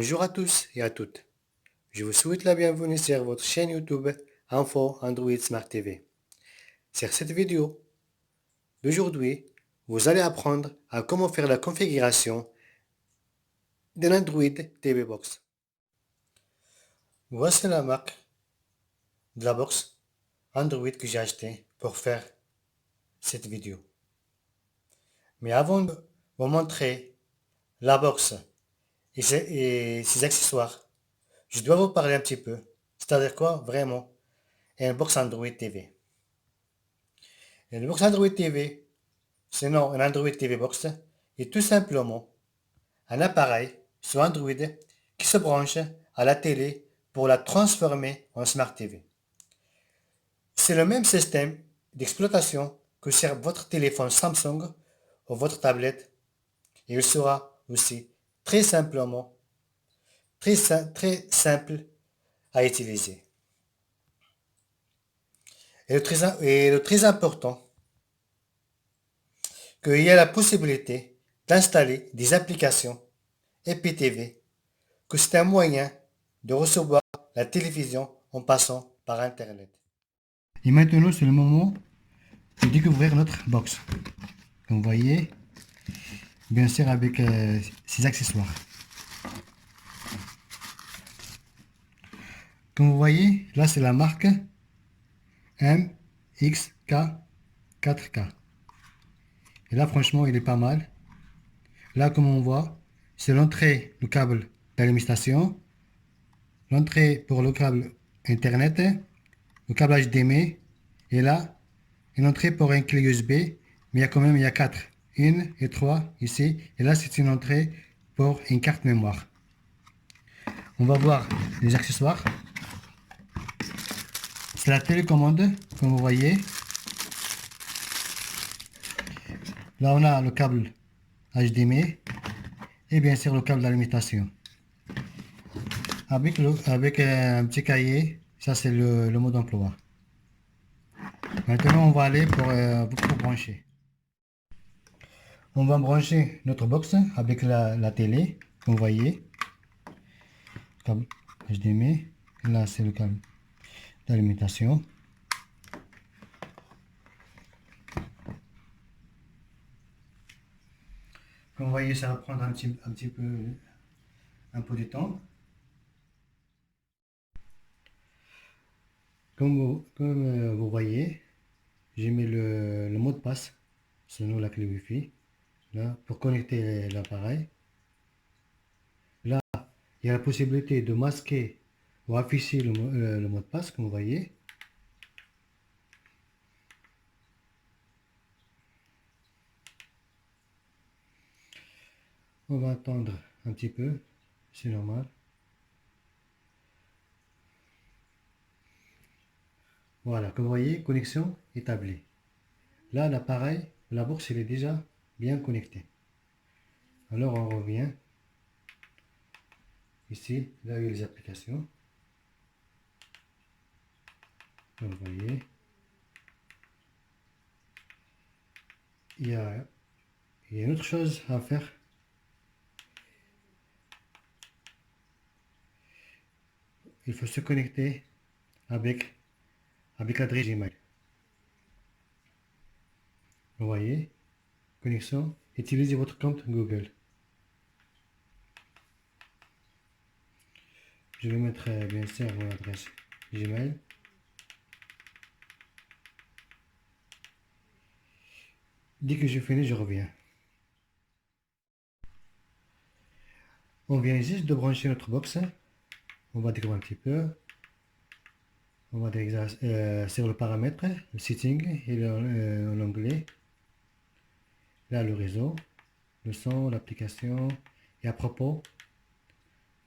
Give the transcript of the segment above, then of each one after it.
Bonjour à tous et à toutes. Je vous souhaite la bienvenue sur votre chaîne YouTube Info Android Smart TV. Sur cette vidéo d'aujourd'hui, vous allez apprendre à comment faire la configuration d'un Android TV Box. Voici la marque de la box Android que j'ai acheté pour faire cette vidéo. Mais avant de vous montrer la box et ses accessoires, je dois vous parler un petit peu. C'est-à-dire quoi vraiment une box Android TV. Une box Android TV, sinon un Android TV Box, est tout simplement un appareil sur Android qui se branche à la télé pour la transformer en Smart TV. C'est le même système d'exploitation que sur votre téléphone Samsung ou votre tablette et il sera aussi très simplement, très simple à utiliser. Et le très important, qu'il y a la possibilité d'installer des applications IPTV, que c'est un moyen de recevoir la télévision en passant par Internet. Et maintenant, c'est le moment de découvrir notre box. Comme vous voyez, bien sûr avec ses accessoires. Comme vous voyez, là c'est la marque MXK4K. Et là franchement, il est pas mal. Là, comme on voit, c'est l'entrée du câble d'alimentation, l'entrée pour le câble Internet, le câble HDMI, et là, une entrée pour un clé USB, mais il y a 4. Une et 3 ici, et là, c'est une entrée pour une carte mémoire. On va voir les accessoires. C'est la télécommande, comme vous voyez. Là, on a le câble HDMI et bien sûr le câble d'alimentation. Avec un petit cahier, ça c'est le mode d'emploi. Maintenant, on va aller pour brancher. On va brancher notre box avec la télé, comme vous voyez. Câble HDMI. Là, c'est le câble d'alimentation. Comme vous voyez, ça va prendre un peu de temps. Comme vous voyez, j'ai mis le mot de passe, selon la clé Wi-Fi, là, pour connecter l'appareil. Là, il y a la possibilité de masquer ou afficher le mot de passe, comme vous voyez. On va attendre un petit peu, c'est normal. Voilà, comme vous voyez, connexion établie. Là, l'appareil, la box, il est déjà bien connecté. Alors, on revient ici, là, il y a les applications. Comme vous voyez, il y a une autre chose à faire. Il faut se connecter avec l'adresse Gmail. Vous voyez, connexion, utilisez votre compte Google. Je vais mettre bien sûr mon adresse Gmail. Dès que j'ai fini, je reviens. On vient juste de brancher notre box. On va découvrir un petit peu. On va aller sur le paramètre, le setting, et l'onglet. Là, le réseau, le son, l'application. Et à propos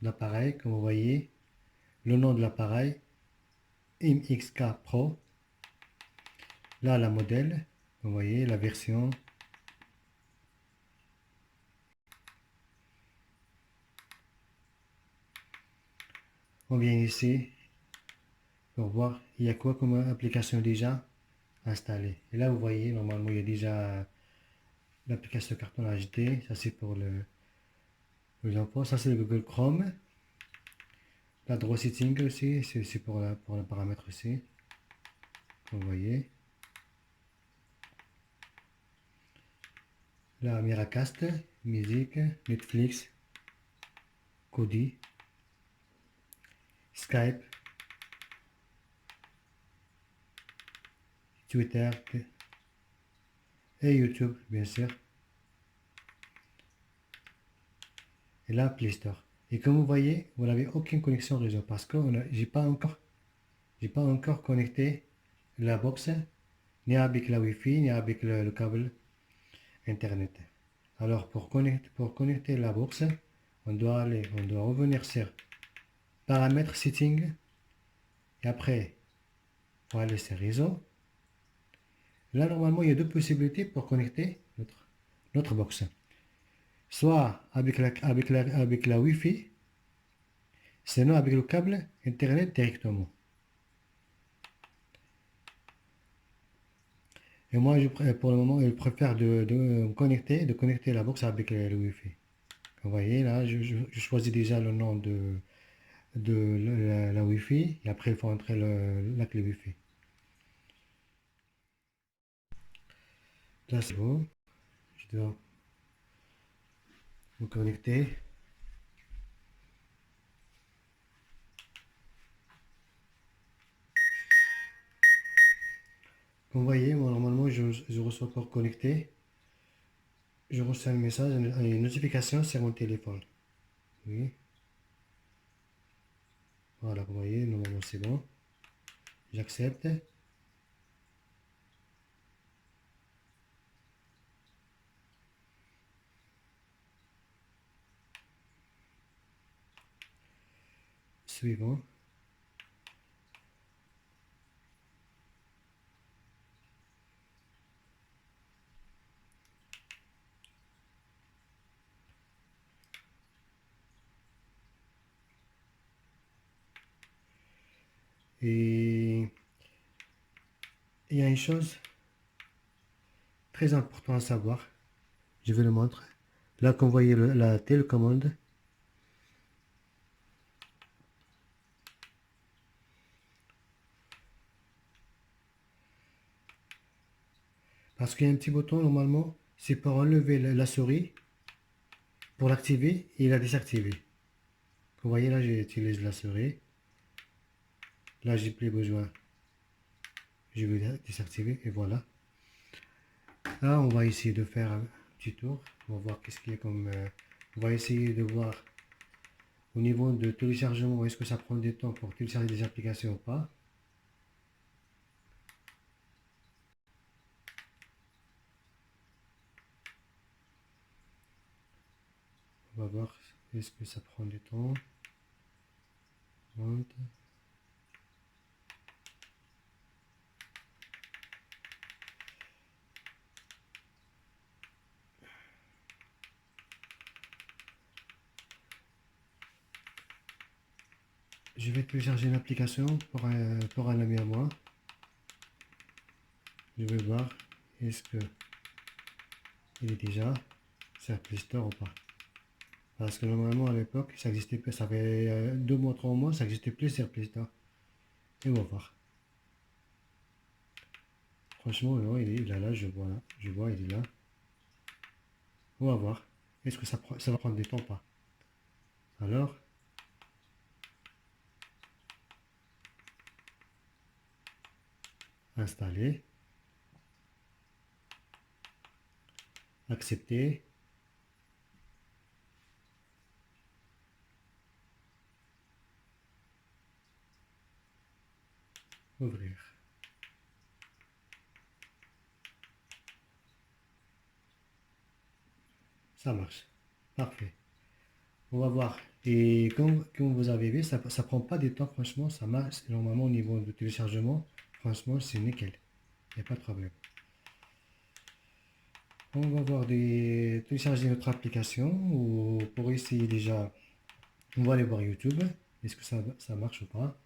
de l'appareil, comme vous voyez, le nom de l'appareil, MXK Pro. Là, la modèle, vous voyez, la version. On vient ici pour voir il y a quoi comme application déjà installée. Et là, vous voyez, normalement, il y a déjà l'application carton HD. Ça, c'est pour les infos. Ça, c'est le Google Chrome. La draw setting aussi, c'est pour le paramètre aussi. Vous voyez. La Miracast, musique, Netflix, Kodi, Skype, Twitter et YouTube, bien sûr. Et là, Play Store. Et comme vous voyez, vous n'avez aucune connexion réseau parce que j'ai pas encore connecté la box ni avec la Wi-Fi ni avec le câble Internet. Alors pour connecter la box, on doit revenir sur paramètres setting et après on va aller sur réseau. Là normalement il y a deux possibilités pour connecter notre box. Soit avec la Wi-Fi, sinon avec le câble Internet directement. Et moi, pour le moment, je préfère de connecter la box avec le Wi-Fi. Vous voyez, là, je choisis déjà le nom de la Wi-Fi et après, il faut entrer la clé Wi-Fi. Là, c'est bon. Je dois me connecter. Comme vous voyez, moi, normalement, je reçois encore connecté. Je reçois un message, une notification sur mon téléphone. Oui. Voilà, vous voyez, normalement, c'est bon. J'accepte. Suivant. Et il y a une chose très importante à savoir. Je vais le montrer. Là, quand vous voyez la télécommande, parce qu'il y a un petit bouton, normalement, c'est pour enlever la souris, pour l'activer et la désactiver. Vous voyez, là, j'utilise la souris. Là, j'ai plus besoin. Je vais la désactiver et voilà. Là, on va essayer de faire un petit tour. On va voir qu'est-ce qu'il y a comme... on va essayer de voir au niveau de téléchargement, est-ce que ça prend du temps pour télécharger des applications ou pas. On va voir est-ce que ça prend du temps. Monte. Je vais télécharger une application pour un ami à moi. Je vais voir est-ce que il est déjà sur Play Store ou pas. Parce que normalement à l'époque ça existait plus, ça fait 2 mois, 3 mois, ça existait plus sur Play Store. Et on va voir. Franchement, non, il est là, je vois, il est là. On va voir. Est-ce que ça va prendre du temps ou pas? Alors, installer, accepter, ouvrir. Ça marche. Parfait. On va voir. Et comme vous avez vu, ça prend pas de temps, franchement, ça marche. Normalement, au niveau de téléchargement, franchement, c'est nickel. Il n'y a pas de problème. On va voir télécharger notre application ou pour essayer déjà, on va aller voir YouTube. Est-ce que ça marche ou pas?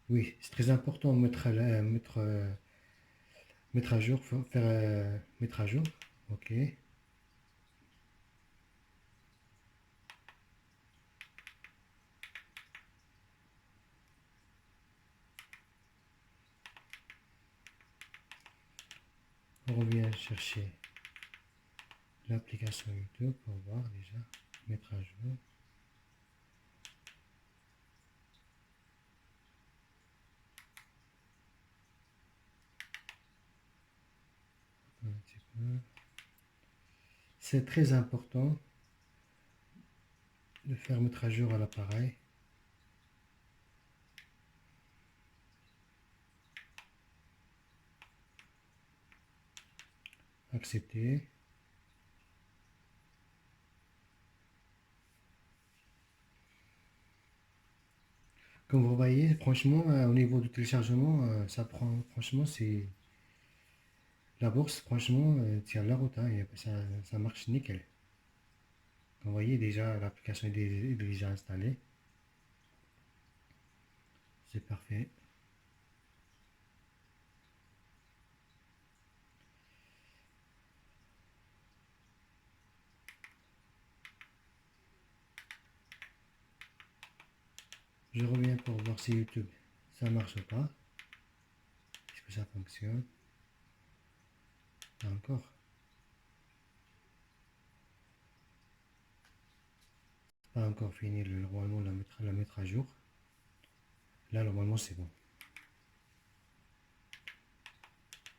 Oui, c'est très important de mettre à jour, mettre à jour. Ok. On revient chercher l'application YouTube pour voir déjà, mettre à jour. Un petit peu. C'est très important de faire mettre à jour à l'appareil. Accepter. Comme vous voyez, franchement, au niveau du téléchargement, ça prend, franchement, c'est la bourse, franchement, tient la route, hein, et ça marche nickel. Comme vous voyez, déjà, l'application est déjà installée. C'est parfait. Je reviens pour voir si YouTube, ça marche ou pas. Est-ce que ça fonctionne? Pas encore. Pas encore fini, normalement, la mettre à jour. Là, normalement, c'est bon.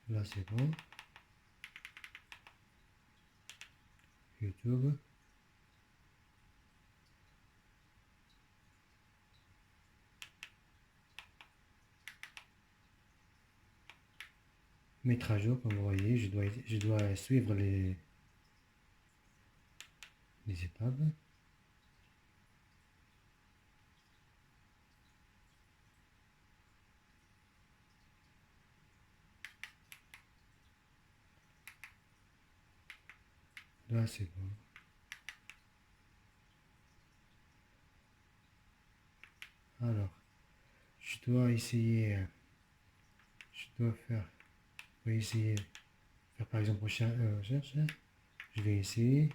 Là, c'est bon. YouTube. Mettre à jour, comme vous voyez, je dois suivre les étapes. Là, c'est bon. Alors, je dois essayer, je vais essayer de faire par exemple recherche. Je vais essayer,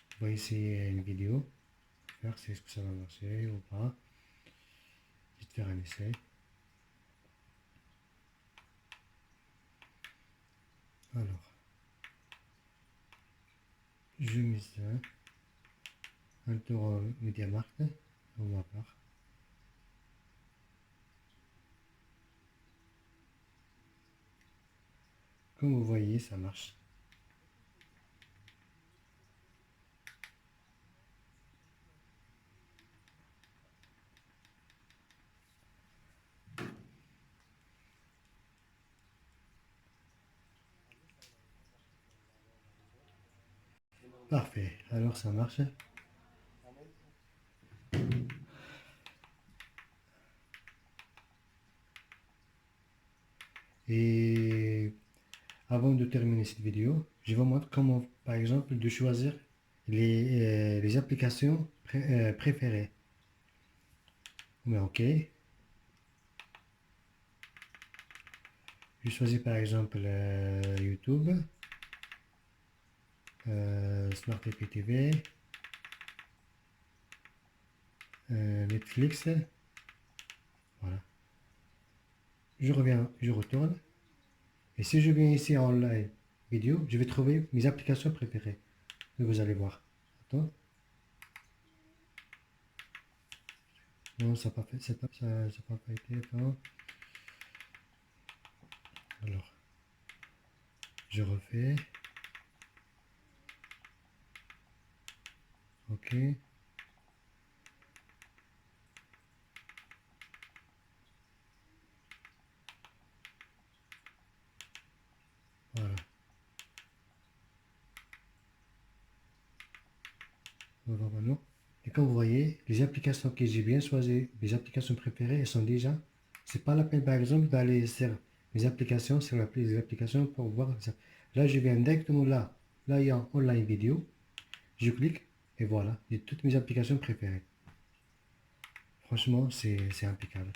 je vais essayer une vidéo, faire si est-ce que ça va marcher ou pas. Je vais faire un essai. Alors, je mets ça, un tour au MediaMarkt, on va part. Comme vous voyez, ça marche. Parfait, alors ça marche. Et avant de terminer cette vidéo, je vous montre comment, par exemple, de choisir les applications préférées. On met OK. Je choisis par exemple YouTube, Smart TV TV, Netflix. Voilà. Je reviens, je retourne. Et si je viens ici en live vidéo, je vais trouver mes applications préférées. Et vous allez voir. Attends. Non, ça n'a pas fait. Ça n'a pas été. Attends. Alors, je refais. OK. Voilà. On va voir maintenant. Et comme vous voyez, les applications que j'ai bien choisies, mes applications préférées, elles sont déjà. C'est pas la peine, par exemple, d'aller sur mes applications, sur les applications pour voir ça. Là, je viens directement là. Là, il y a online vidéo. Je clique et voilà, j'ai toutes mes applications préférées. Franchement, c'est impeccable.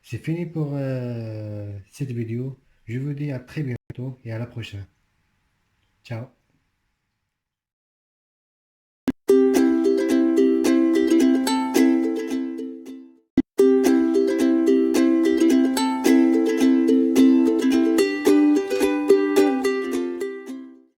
C'est fini pour cette vidéo. Je vous dis à très bientôt et à la prochaine. Ciao.